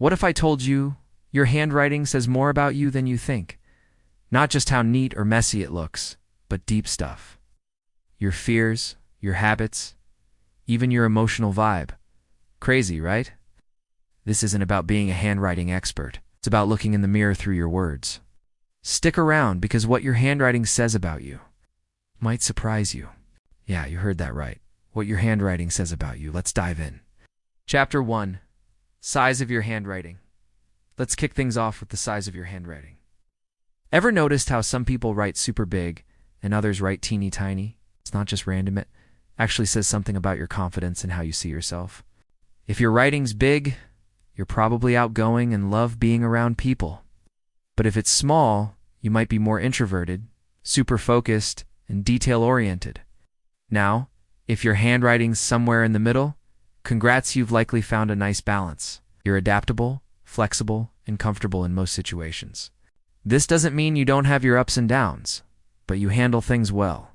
What if I told you your handwriting says more about you than you think? Not just how neat or messy it looks, but deep stuff. Your fears, your habits, even your emotional vibe. Crazy, right? This isn't about being a handwriting expert. It's about looking in the mirror through your words. Stick around because what your handwriting says about you might surprise you. Yeah, you heard that right. What your handwriting says about you. Let's dive in. Chapter 1. Size of your handwriting. Let's kick things off with the size of your handwriting. Ever noticed how some people write super big and others write teeny tiny? It's not just random. It actually says something about your confidence and how you see yourself. If your writing's big, you're probably outgoing and love being around people. But if it's small, you might be more introverted, super focused, and detail-oriented. Now, if your handwriting's somewhere in the middle, congrats, you've likely found a nice balance. You're adaptable, flexible, and comfortable in most situations. This doesn't mean you don't have your ups and downs, but you handle things well.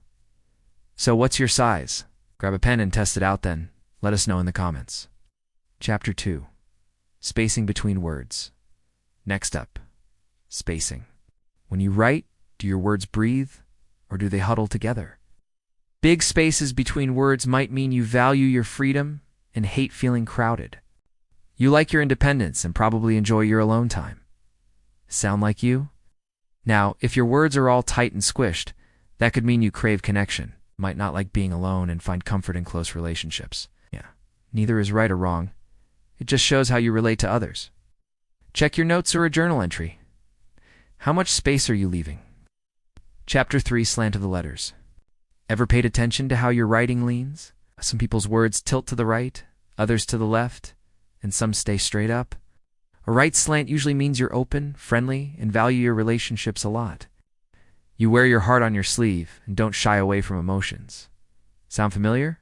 So what's your size? Grab a pen and test it out then. Let us know in the comments. Chapter 2. Spacing between words. Next up, spacing. When you write, do your words breathe, or do they huddle together? Big spaces between words might mean you value your freedom and hate feeling crowded. You like your independence and probably enjoy your alone time. Sound like you? Now, if your words are all tight and squished, that could mean you crave connection, might not like being alone and find comfort in close relationships. Yeah, neither is right or wrong. It just shows how you relate to others. Check your notes or a journal entry. How much space are you leaving? Chapter 3. Slant of the letters. Ever paid attention to how your writing leans? Some people's words tilt to the right, others to the left, and some stay straight up. A right slant usually means you're open, friendly, and value your relationships a lot. You wear your heart on your sleeve and don't shy away from emotions. Sound familiar?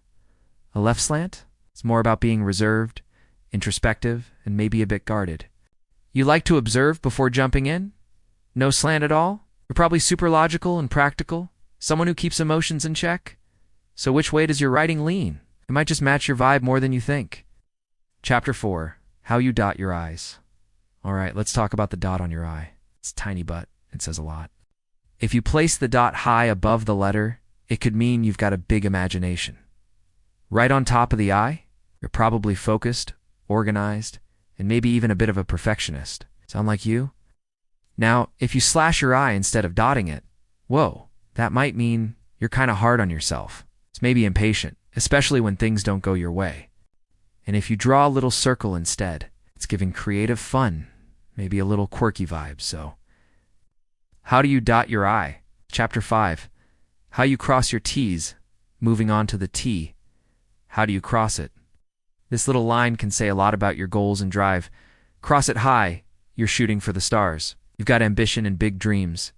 A left slant? It's more about being reserved, introspective, and maybe a bit guarded. You like to observe before jumping in? No slant at all? You're probably super logical and practical, someone who keeps emotions in check. So which way does your writing lean? It might just match your vibe more than you think. Chapter 4. How you dot your I's. Alright, let's talk about the dot on your I. It's tiny, but it says a lot. If you place the dot high above the letter, it could mean you've got a big imagination. Right on top of the I, you're probably focused, organized, and maybe even a bit of a perfectionist. Sound like you? Now, if you slash your I instead of dotting it, whoa, that might mean you're kind of hard on yourself. It's maybe impatient, especially when things don't go your way. And if you draw a little circle instead, it's giving creative fun, maybe a little quirky vibe. So, how do you dot your I? Chapter 5. How you cross your T's. Moving on to the T. How do you cross it? This little line can say a lot about your goals and drive. Cross it high, you're shooting for the stars. You've got ambition and big dreams.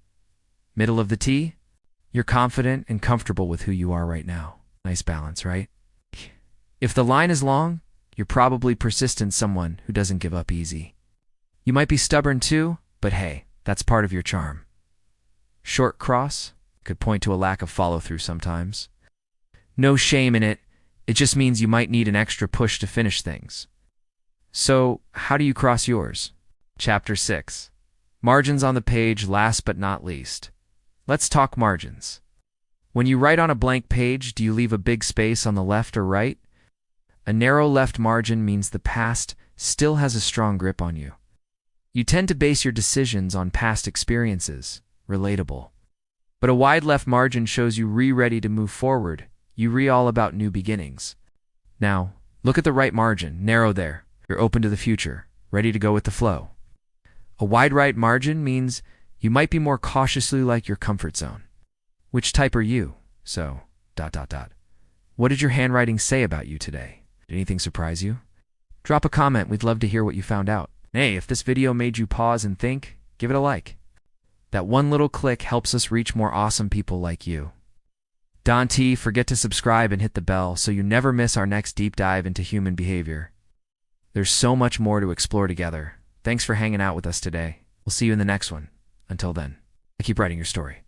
Middle of the T? You're confident and comfortable with who you are right now. Nice balance, right? If the line is long, you're probably persistent, someone who doesn't give up easy. You might be stubborn too, but hey, that's part of your charm. Short cross could point to a lack of follow-through sometimes. No shame in it. It just means you might need an extra push to finish things. So, how do you cross yours? Chapter 6. Margins on the page, last but not least. Let's talk margins. When you write on a blank page, do you leave a big space on the left or right? A narrow left margin means the past still has a strong grip on you. You tend to base your decisions on past experiences, relatable. But a wide left margin shows you ready to move forward. You all about new beginnings. Now, look at the right margin, narrow there. You're open to the future, ready to go with the flow. A wide right margin means you might be more cautiously like your comfort zone. Which type are you? So, ... What did your handwriting say about you today? Did anything surprise you? Drop a comment, we'd love to hear what you found out. Hey, if this video made you pause and think, give it a like. That one little click helps us reach more awesome people like you. Dante, forget to subscribe and hit the bell so you never miss our next deep dive into human behavior. There's so much more to explore together. Thanks for hanging out with us today. We'll see you in the next one. Until then, keep writing your story.